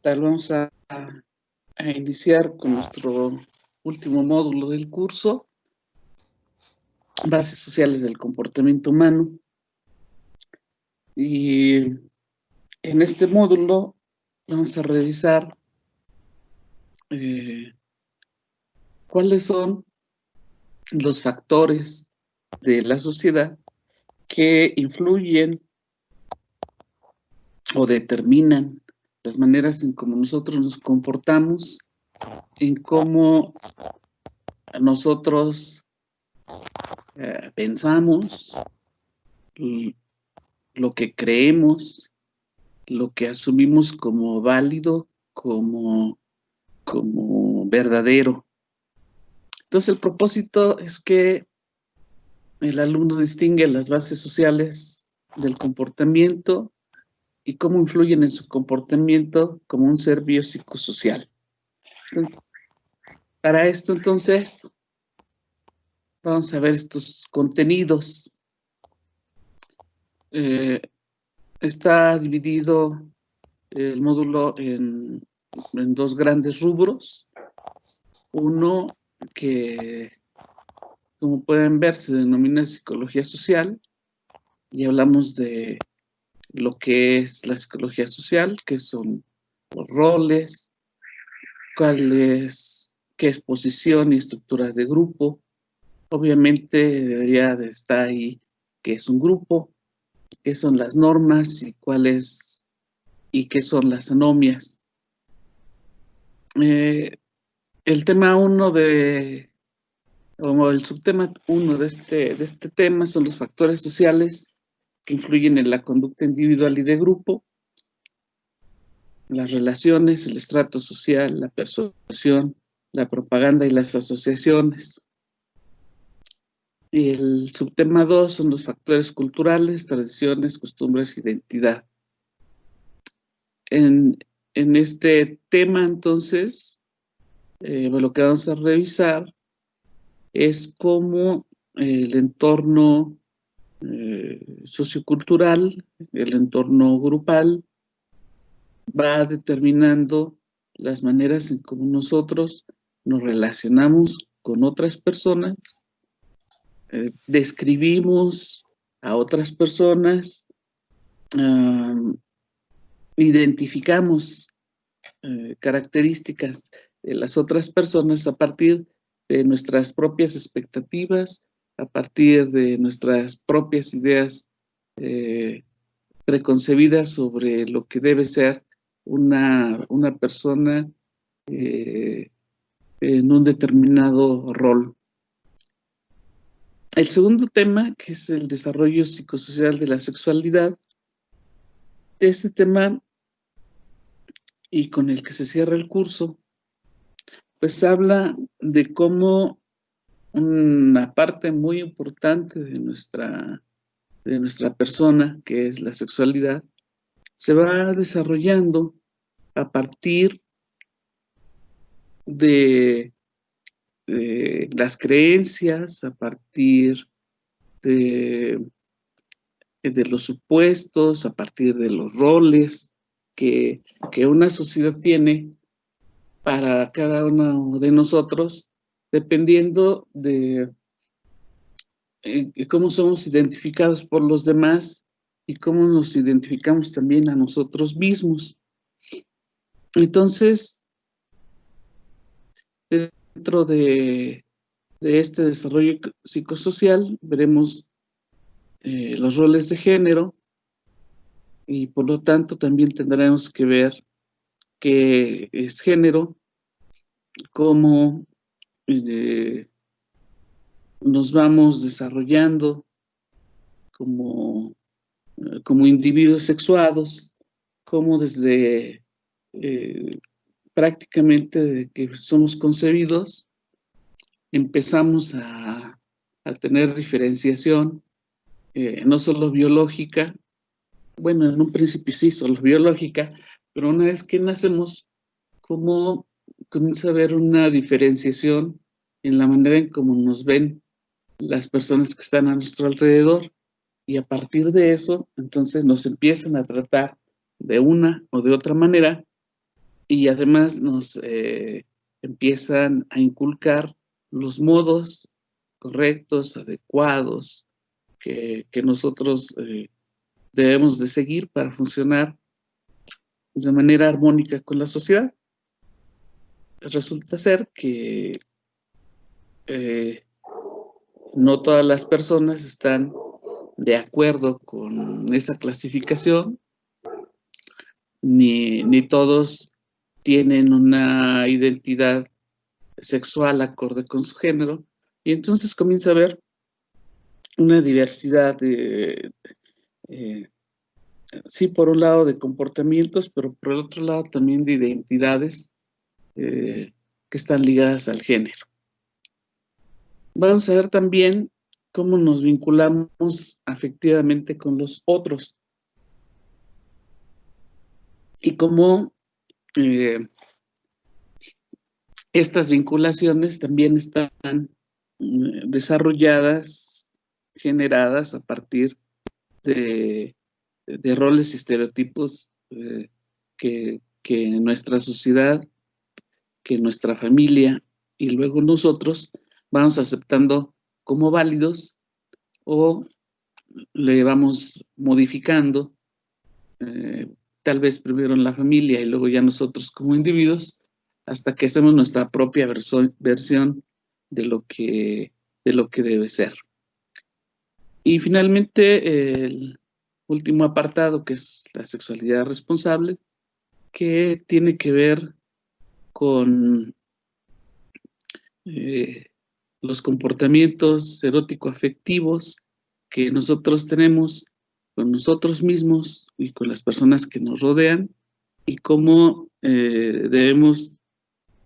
tal? Vamos a iniciar con nuestro último módulo del curso, Bases Sociales del Comportamiento Humano. Y en este módulo vamos a revisar cuáles son los factores de la sociedad que influyen o determinan las maneras en cómo nosotros nos comportamos, en cómo nosotros pensamos, lo que creemos, lo que asumimos como válido, como verdadero. Entonces el propósito es que el alumno distingue las bases sociales del comportamiento y cómo influyen en su comportamiento como un ser biopsicosocial. Entonces, para esto, entonces, vamos a ver estos contenidos. Está dividido el módulo en dos grandes rubros. Uno que, como pueden ver, se denomina psicología social, y hablamos de lo que es la psicología social, qué son los roles, qué es posición y estructura de grupo. Obviamente debería de estar ahí qué es un grupo, qué son las normas y qué son las anomias. El tema 1 o el subtema 1 de este tema son los factores sociales que influyen en la conducta individual y de grupo, las relaciones, el estrato social, la persuasión, la propaganda y las asociaciones. Y el subtema 2 son los factores culturales, tradiciones, costumbres, identidad. En este tema, entonces, lo que vamos a revisar es cómo el entorno sociocultural, el entorno grupal, va determinando las maneras en cómo nosotros nos relacionamos con otras personas, describimos a otras personas, identificamos características de las otras personas a partir de nuestras propias expectativas, a partir de nuestras propias ideas preconcebidas sobre lo que debe ser una persona en un determinado rol. El segundo tema, que es el desarrollo psicosocial de la sexualidad, este tema, y con el que se cierra el curso, pues habla de cómo una parte muy importante de nuestra persona, que es la sexualidad, se va desarrollando a partir de las creencias, a partir de los supuestos, a partir de los roles que una sociedad tiene para cada uno de nosotros, dependiendo de cómo somos identificados por los demás y cómo nos identificamos también a nosotros mismos. Entonces, dentro de este desarrollo psicosocial, veremos los roles de género, y por lo tanto también tendremos que ver qué es género, cómo nos vamos desarrollando como individuos sexuados, cómo desde prácticamente de que somos concebidos empezamos a tener diferenciación, no solo biológica, bueno, en un principio sí, solo biológica, pero una vez que nacemos, cómo comienza a haber una diferenciación en la manera en cómo nos ven las personas que están a nuestro alrededor, y a partir de eso, entonces nos empiezan a tratar de una o de otra manera, y además nos empiezan a inculcar los modos correctos, adecuados, que nosotros debemos de seguir para funcionar de manera armónica con la sociedad. Resulta ser que no todas las personas están de acuerdo con esa clasificación, ni todos tienen una identidad sexual acorde con su género, y entonces comienza a haber una diversidad de, sí, por un lado de comportamientos, pero por el otro lado también de identidades que están ligadas al género. Vamos a ver también cómo nos vinculamos afectivamente con los otros y cómo estas vinculaciones también están desarrolladas, generadas a partir de roles y estereotipos que nuestra sociedad, que nuestra familia y luego nosotros vamos aceptando como válidos o le vamos modificando, tal vez primero en la familia y luego ya nosotros como individuos, hasta que hacemos nuestra propia versión de lo que debe ser. Y finalmente, el último apartado, que es la sexualidad responsable, que tiene que ver con los comportamientos erótico-afectivos que nosotros tenemos con nosotros mismos y con las personas que nos rodean, y cómo debemos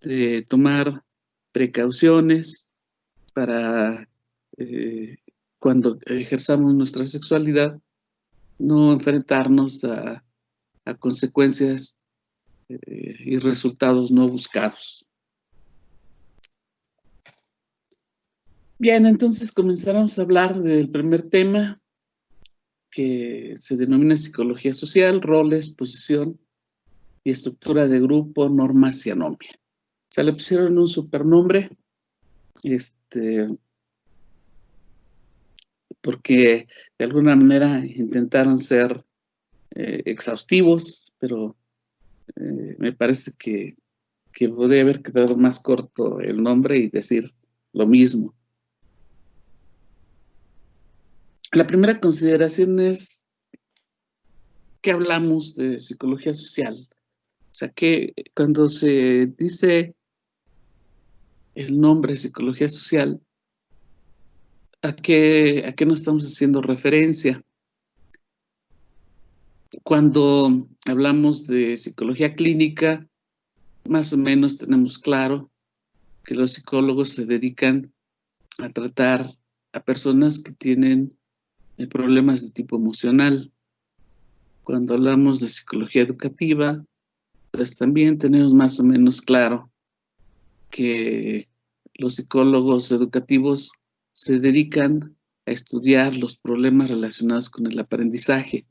de tomar precauciones para cuando ejerzamos nuestra sexualidad, no enfrentarnos a consecuencias y resultados no buscados. Bien, entonces comenzaremos a hablar del primer tema, que se denomina psicología social, roles, posición y estructura de grupo, normas y anomia. Se le pusieron un supernombre, porque de alguna manera intentaron ser exhaustivos, pero me parece que podría haber quedado más corto el nombre y decir lo mismo. La primera consideración es que hablamos de psicología social. O sea, que cuando se dice el nombre psicología social, ¿a qué nos estamos haciendo referencia? Cuando hablamos de psicología clínica, más o menos tenemos claro que los psicólogos se dedican a tratar a personas que tienen problemas de tipo emocional. Cuando hablamos de psicología educativa, pues también tenemos más o menos claro que los psicólogos educativos se dedican a estudiar los problemas relacionados con el aprendizaje,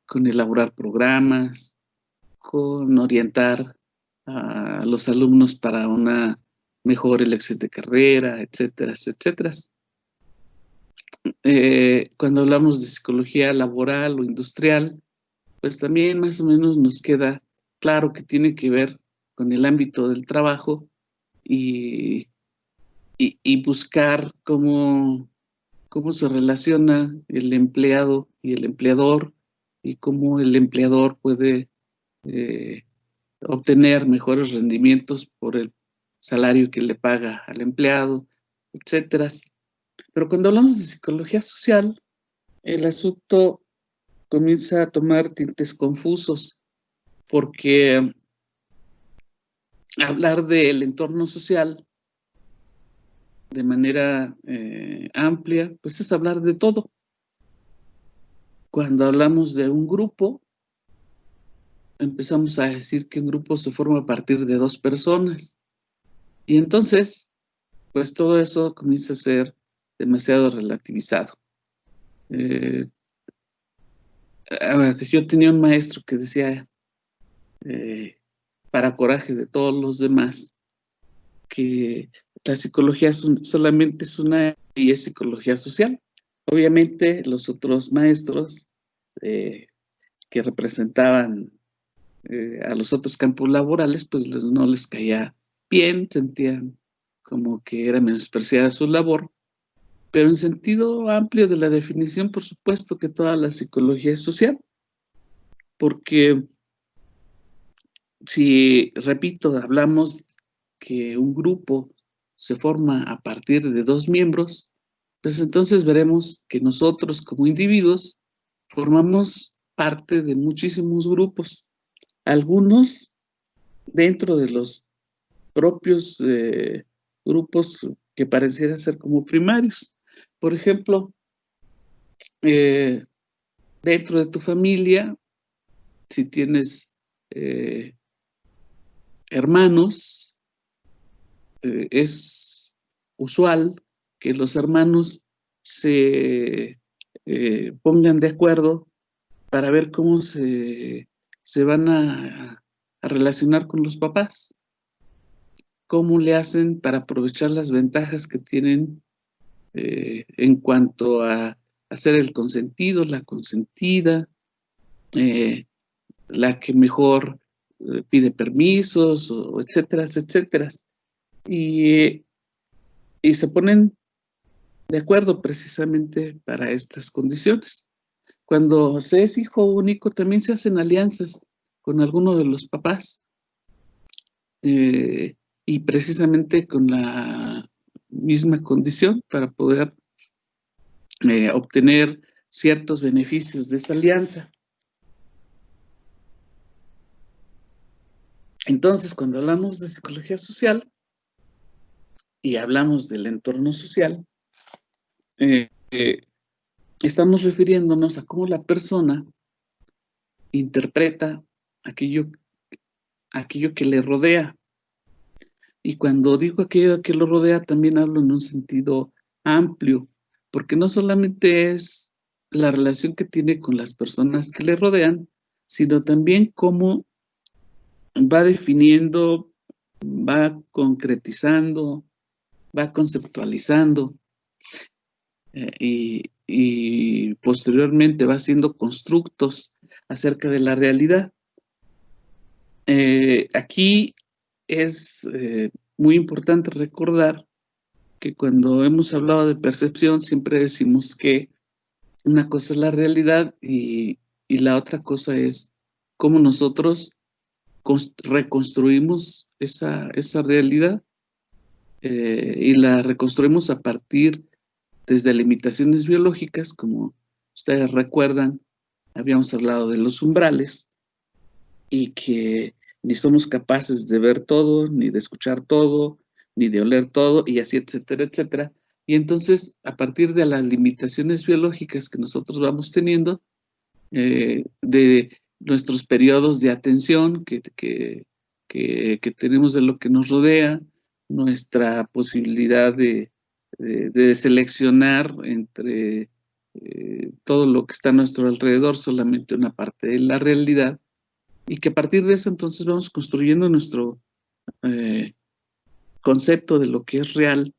con elaborar programas, con orientar a los alumnos para una mejor elección de carrera, etcétera, etcétera. Cuando hablamos de psicología laboral o industrial, pues también más o menos nos queda claro que tiene que ver con el ámbito del trabajo y buscar cómo se relaciona el empleado y el empleador, y cómo el empleador puede obtener mejores rendimientos por el salario que le paga al empleado, etcétera. Pero cuando hablamos de psicología social, el asunto comienza a tomar tintes confusos, porque hablar del entorno social de manera amplia, pues es hablar de todo. Cuando hablamos de un grupo, empezamos a decir que un grupo se forma a partir de dos personas. Y entonces, pues todo eso comienza a ser demasiado relativizado. A ver, yo tenía un maestro que decía para coraje de todos los demás, que la psicología solamente es una y es psicología social. Obviamente los otros maestros que representaban a los otros campos laborales, pues no les caía bien, sentían como que era menospreciada su labor, pero en sentido amplio de la definición, por supuesto que toda la psicología es social, porque si, repito, hablamos que un grupo se forma a partir de 2 miembros, pues entonces veremos que nosotros como individuos formamos parte de muchísimos grupos, algunos dentro de los propios grupos que parecieran ser como primarios. Por ejemplo, dentro de tu familia, si tienes hermanos, es usual que los hermanos se pongan de acuerdo para ver cómo se van a relacionar con los papás, cómo le hacen para aprovechar las ventajas que tienen en cuanto a ser el consentido, la consentida, la que mejor pide permisos, o etcétera, etcétera. Y se ponen de acuerdo precisamente para estas condiciones. Cuando se es hijo único, también se hacen alianzas con alguno de los papás, y precisamente con la misma condición para poder obtener ciertos beneficios de esa alianza. Entonces, cuando hablamos de psicología social y hablamos del entorno social, estamos refiriéndonos a cómo la persona interpreta aquello que le rodea. Y cuando digo aquello que lo rodea, también hablo en un sentido amplio, porque no solamente es la relación que tiene con las personas que le rodean, sino también cómo va definiendo, va concretizando, va conceptualizando, y posteriormente va haciendo constructos acerca de la realidad. Aquí es muy importante recordar que cuando hemos hablado de percepción siempre decimos que una cosa es la realidad y la otra cosa es cómo nosotros reconstruimos esa realidad, y la reconstruimos a partir desde limitaciones biológicas, como ustedes recuerdan, habíamos hablado de los umbrales y que ni somos capaces de ver todo, ni de escuchar todo, ni de oler todo, y así, etcétera, etcétera. Y entonces, a partir de las limitaciones biológicas que nosotros vamos teniendo, de nuestros periodos de atención que tenemos de lo que nos rodea, nuestra posibilidad de seleccionar entre todo lo que está a nuestro alrededor, solamente una parte de la realidad, y que a partir de eso entonces vamos construyendo nuestro concepto de lo que es real,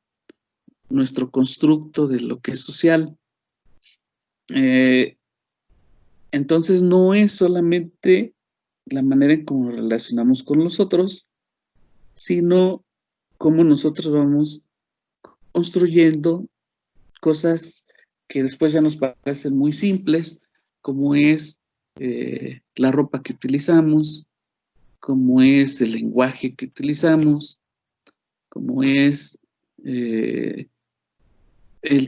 nuestro constructo de lo que es social. Entonces no es solamente la manera en cómo nos relacionamos con los otros, sino cómo nosotros vamos construyendo cosas que después ya nos parecen muy simples, como es la ropa que utilizamos, como es el lenguaje que utilizamos, como es el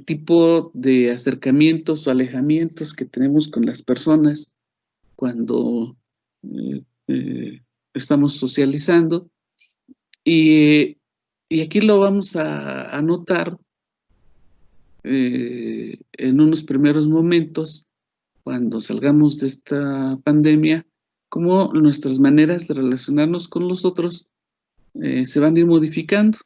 tipo de acercamientos o alejamientos que tenemos con las personas cuando estamos socializando. Y aquí lo vamos a notar en unos primeros momentos, cuando salgamos de esta pandemia, cómo nuestras maneras de relacionarnos con los otros se van a ir modificando.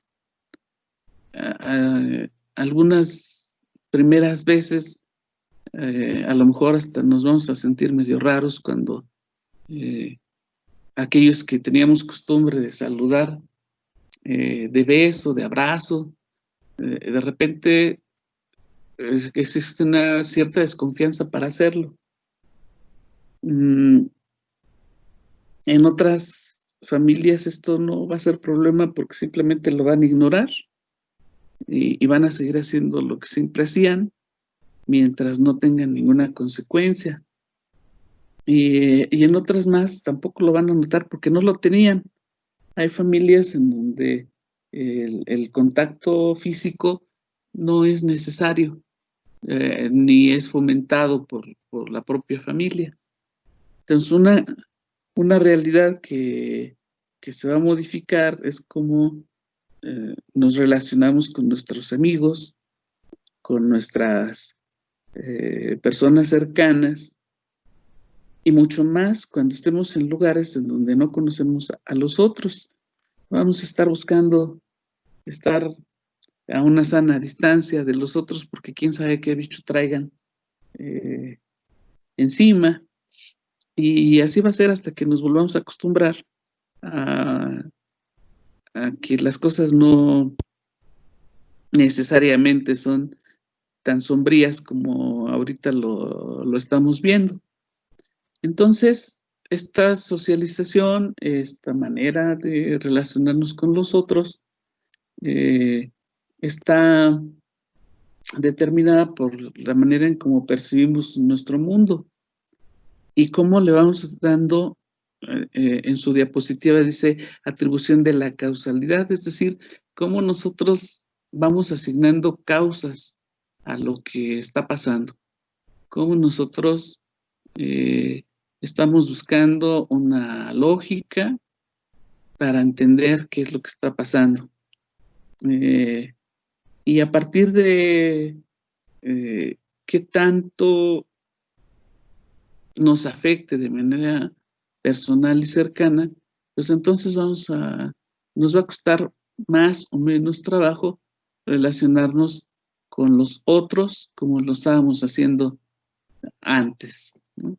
Algunas primeras veces, a lo mejor hasta nos vamos a sentir medio raros cuando aquellos que teníamos costumbre de saludar, de beso, de abrazo, de repente existe una cierta desconfianza para hacerlo. En otras familias esto no va a ser problema porque simplemente lo van a ignorar y van a seguir haciendo lo que siempre hacían mientras no tengan ninguna consecuencia. Y en otras más tampoco lo van a notar porque no lo tenían. Hay familias en donde el contacto físico no es necesario, ni es fomentado por la propia familia. Entonces, una realidad que se va a modificar es cómo nos relacionamos con nuestros amigos, con nuestras personas cercanas, y mucho más cuando estemos en lugares en donde no conocemos a los otros. Vamos a estar buscando estar a una sana distancia de los otros porque quién sabe qué bicho traigan encima. Y así va a ser hasta que nos volvamos a acostumbrar a que las cosas no necesariamente son tan sombrías como ahorita lo estamos viendo. Entonces, esta socialización, esta manera de relacionarnos con los otros, está determinada por la manera en cómo percibimos nuestro mundo y cómo le vamos dando, en su diapositiva dice atribución de la causalidad, es decir, cómo nosotros vamos asignando causas a lo que está pasando, cómo nosotros estamos buscando una lógica para entender qué es lo que está pasando. Y a partir de qué tanto nos afecte de manera personal y cercana, pues entonces nos va a costar más o menos trabajo relacionarnos con los otros como lo estábamos haciendo antes, ¿no?